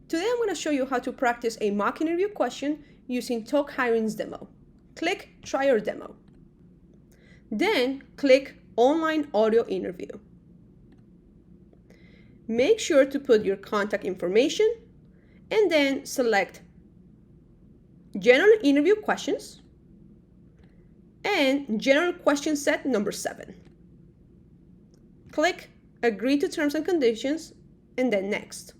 Today I'm going to show you how to practice a mock interview question using Talk Hiring's demo. Click Try Your Demo. Then click Online Audio Interview. Make sure to put your contact information and then select General Interview Questions and General Question Set number 7. Click Agree to Terms and Conditions and then Next.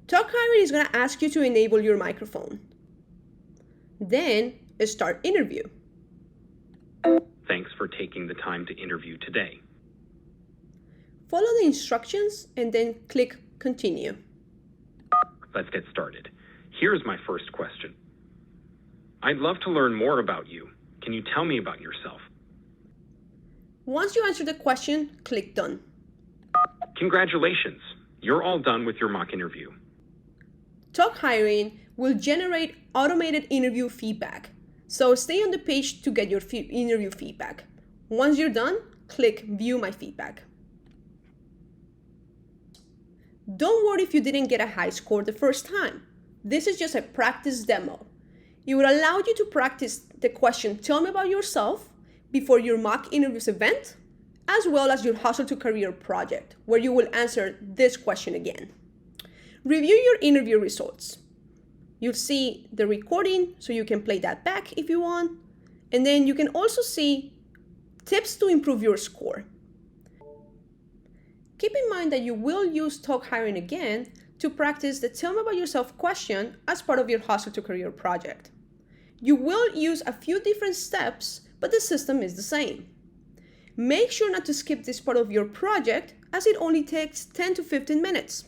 Talk Hiring is going to ask you to enable your microphone. Then start interview. Thanks for taking the time to interview today. Follow the instructions and then click Continue. Let's get started. Here's my first question. I'd love to learn more about you. Can you tell me about yourself? Once you answer the question, click Done. Congratulations. You're all done with your mock interview. Talk Hiring will generate automated interview feedback. So stay on the page to get your interview feedback. Once you're done, click View My Feedback. Don't worry if you didn't get a high score the first time. This is just a practice demo. It will allow you to practice the question, tell me about yourself, before your mock interviews event, as well as your Hustle to Career project, where you will answer this question again. Review your interview results. You'll see the recording, so you can play that back if you want. And then you can also see tips to improve your score. Keep in mind that you will use Talk Hiring again to practice the Tell Me About Yourself question as part of your Hustle to Career project. You will use a few different steps, but the system is the same. Make sure not to skip this part of your project, as it only takes 10 to 15 minutes.